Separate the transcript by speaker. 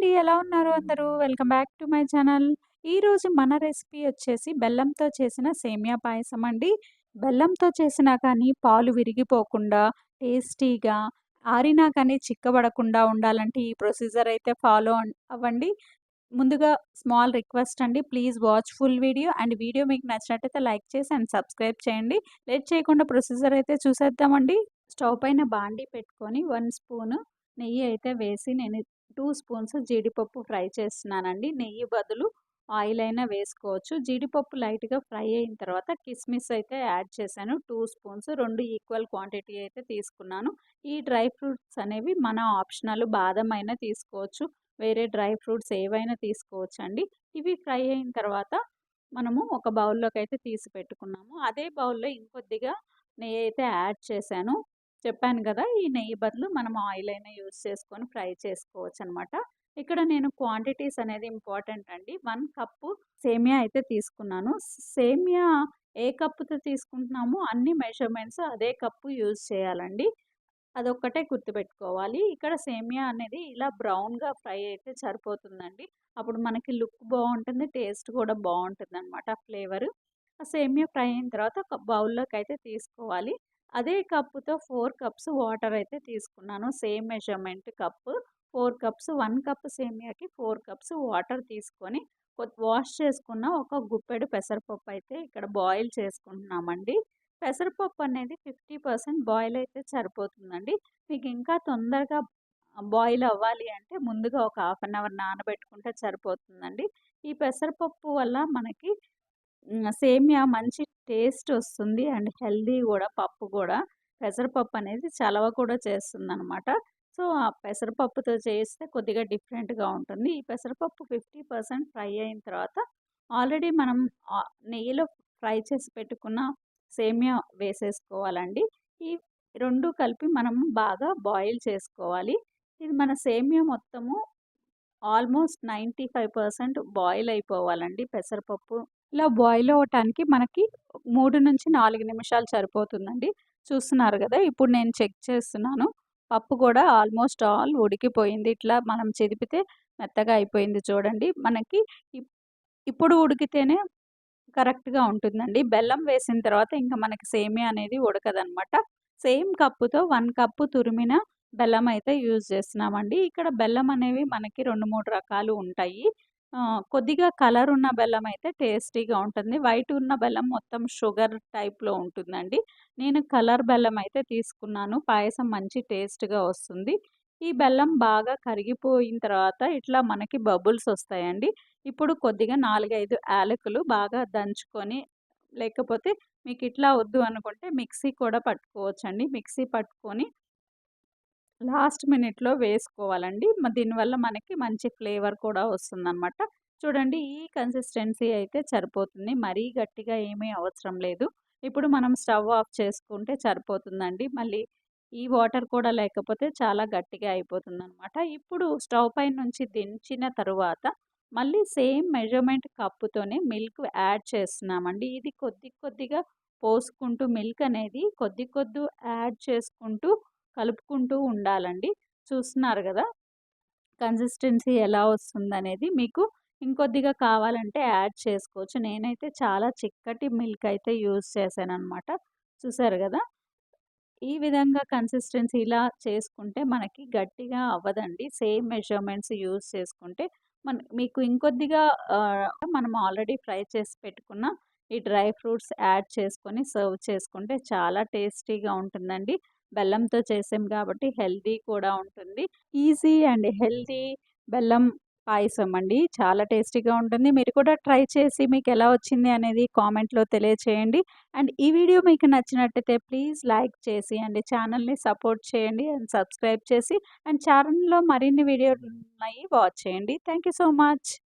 Speaker 1: అండి. ఎలా ఉన్నారు అందరూ? Welcome back to my channel. ఈరోజు మన రెసిపీ వచ్చేసి బెల్లంతో చేసిన సేమియా పాయసం అండి. బెల్లంతో చేసినా కానీ పాలు విరిగిపోకుండా, టేస్టీగా, ఆరినా కానీ చిక్కబడకుండా ఉండాలంటే ఈ ప్రొసీజర్ అయితే ఫాలో అవ్వండి. ముందుగా స్మాల్ రిక్వెస్ట్ అండి. Please watch full video and video మీకు నచ్చినట్టయితే లైక్ చేసి అండ్ సబ్స్క్రైబ్ చేయండి. లేట్ చేయకుండా ప్రొసీజర్ అయితే చూసేద్దామండి. స్టవ్ పైన బాండీ పెట్టుకొని 1 స్పూను నెయ్యి అయితే వేసి నేను 2 స్పూన్స్ జీడిపప్పు ఫ్రై చేస్తున్నానండి. నెయ్యి బదులు ఆయిల్ అయినా వేసుకోవచ్చు. జీడిపప్పు లైట్‌గా ఫ్రై అయిన తర్వాత కిస్మిస్ అయితే యాడ్ చేశాను 2 స్పూన్స్. 2 ఈక్వల్ క్వాంటిటీ అయితే తీసుకున్నాను. ఈ డ్రై ఫ్రూట్స్ అనేవి మన ఆప్షనల్. బాదం అయినా తీసుకోవచ్చు. వేరే డ్రై ఫ్రూట్స్ ఏవైనా తీసుకోవచ్చండి. ఇవి ఫ్రై అయిన తర్వాత మనము ఒక బౌల్‌లోకైతే తీసి పెట్టుకున్నాము. అదే బౌల్‌లో ఇంకొద్దిగా నెయ్యయితే యాడ్ చేశాను. చెప్పాను గదా! ఈ నెయ్యి బదులు మనం ఆయిల్ అయినా యూజ్ చేసుకొని ఫ్రై చేసుకోవచ్చనమాట. ఇక్కడ నేను క్వాంటిటీస్ అనేది ఇంపార్టెంట్ అండి. 1 కప్పు సేమియా అయితే తీసుకున్నాను. సేమియా ఏ కప్పుతో తీసుకుంటున్నామో అన్ని మెజర్‌మెంట్స్ అదే కప్పు యూజ్ చేయాలండి. అదొక్కటే గుర్తుపెట్టుకోవాలి. ఇక్కడ సేమియా అనేది ఇలా బ్రౌన్‌గా ఫ్రై అయితే సరిపోతుందండి. అప్పుడు మనకి లుక్ బావుంటుంది. టేస్ట్ కూడా బావుంటుందనమాట ఫ్లేవరు. ఆ సేమియా ఫ్రై అయిన తర్వాత ఒక బౌల్‌లోకైతే తీసుకోవాలి. అదే కప్పుతో 4 కప్స్ వాటర్ అయితే తీసుకున్నాను. Same measurement cup. 4 cups 1 cup సేమియాకి 4 కప్స్ వాటర్ తీసుకొని వాష్ చేసుకున్న ఒక గుప్పెడు పెసరపప్పు అయితే ఇక్కడ బాయిల్ చేసుకుంటున్నామండి. పెసరపప్పు అనేది 50% బాయిల్ అయితే సరిపోతుందండి. మీకు ఇంకా తొందరగా బాయిల్ అవ్వాలి అంటే ముందుగా ఒక హాఫ్ అన్ అవర్ నానబెట్టుకుంటే సరిపోతుందండి. ఈ పెసరపప్పు వల్ల మనకి సేమియా మంచి టేస్ట్ వస్తుంది అండ్ హెల్తీ గూడా పప్పు గూడా. పెసరపప్పు అనేది చలవ కూడా చేస్తుందనమాట. సో, ఆ పెసరపప్పుతో చేస్తే కొద్దిగా డిఫరెంట్‌గా ఉంటుంది. ఈ పెసరపప్పు 50% ఫ్రై అయిన తర్వాత ఆల్రెడీ మనం నెయ్యిలో ఫ్రై చేసి పెట్టుకున్న సేమియా వేసేసుకోవాలండి. ఈ 2 కలిపి మనం బాగా బాయిల్ చేసుకోవాలి. ఇది మన సేమియా మొత్తము ఆల్మోస్ట్ 95% బాయిల్ అయిపోవాలండి పెసరపప్పు. ఇలా బాయిల్ అవ్వటానికి మనకి 3-4 నిమిషాలు సరిపోతుందండి. చూస్తున్నారు గదా! ఇప్పుడు నేను చెక్ చేస్తున్నాను. పప్పు గూడా ఆల్మోస్ట్ ఆల్ ఉడికిపోయింది. ఇట్లా మనం చెదిపితే మెత్తగా అయిపోయింది చూడండి. మనకి ఇప్ ఇప్పుడు ఉడికితేనే కరెక్ట్‌గా ఉంటుందండి. బెల్లం వేసిన తర్వాత ఇంక మనకి సేమియా అనేది ఉడకదనమాట. సేమ్ కప్పుతో 1 కప్పు తురిమిన బెల్లం అయితే యూజ్ చేస్తున్నామండి. ఇక్కడ బెల్లం అనేవి మనకి 2, 3 రకాలు ఉంటాయి. కొద్దిగా కలర్ ఉన్న బెల్లం అయితే టేస్టీగా ఉంటుంది. వైట్ ఉన్న బెల్లం మొత్తం షుగర్ టైప్‌లో ఉంటుందండి. నేను కలర్ బెల్లం అయితే తీసుకున్నాను. పాయసం మంచి టేస్ట్‌గా వస్తుంది. ఈ బెల్లం బాగా కరిగిపోయిన తర్వాత ఇట్లా మనకి బబుల్స్ వస్తాయండి. ఇప్పుడు కొద్దిగా 4, 5 యాలకులు బాగా దంచుకొని లేకపోతే మీకిట్లా వద్దు అనుకుంటే మిక్సీ కూడా పట్టుకోవచ్చండి. మిక్సీ పట్టుకొని లాస్ట్ మినిట్‌లో వేసుకోవాలండి. దీనివల్ల మనకి మంచి ఫ్లేవర్ కూడా వస్తుందనమాట. చూడండి ఈ కన్సిస్టెన్సీ అయితే సరిపోతుంది. మరీ గట్టిగా ఏమీ అవసరం లేదు. ఇప్పుడు మనం స్టవ్ ఆఫ్ చేసుకుంటే సరిపోతుందండి. మళ్ళీ ఈ వాటర్ కూడా లేకపోతే చాలా గట్టిగా అయిపోతుందనమాట. ఇప్పుడు స్టవ్ పై నుంచి దించిన తరువాత మళ్ళీ సేమ్ మెజర్‌మెంట్ కప్పుతోనే మిల్క్ యాడ్ చేస్తున్నామండి. ఇది కొద్ది కొద్దిగా పోసుకుంటూ మిల్క్ అనేది కొద్ది కొద్దు యాడ్ చేసుకుంటూ కలుపుకుంటూ ఉండాలండి. చూస్తున్నారు గదా! కన్సిస్టెన్సీ ఎలా వస్తుందనేది. మీకు ఇంకొద్దిగా కావాలంటే యాడ్ చేసుకోవచ్చు. నేనైతే చాలా చిక్కటి మిల్క్ అయితే యూజ్ చేశాననమాట. చూసారు గదా! ఈ విధంగా కన్సిస్టెన్సీ ఇలా చేసుకుంటే మనకి గట్టిగా అవ్వదండి. సేమ్ మెజర్‌మెంట్స్ యూజ్ చేసుకుంటే మీకు ఇంకొద్దిగా మనం ఆల్రెడీ ఫ్రై చేసి పెట్టుకున్న ఈ డ్రై ఫ్రూట్స్ యాడ్ చేసుకొని సర్వ్ చేసుకుంటే చాలా టేస్టీగా ఉంటుందండి. బెల్లంతో చేసాం కాబట్టి హెల్తీ కూడా ఉంటుంది. ఈజీ అండ్ హెల్తీ బెల్లం పాయసం అండి. చాలా టేస్టీగా ఉంటుంది. మీరు కూడా ట్రై చేసి మీకెలా వచ్చింది అనేది కామెంట్‌లో తెలియచేయండి. అండ్ ఈ వీడియో మీకు నచ్చినట్టయితే ప్లీజ్ లైక్ చేసి అండ్ ఛానల్‌ని సపోర్ట్ చేయండి అండ్ సబ్స్క్రైబ్ చేసి అండ్ ఛానల్‌లో మరిన్ని వీడియోలున్నాయి వాచ్ చేయండి. Thank you so much.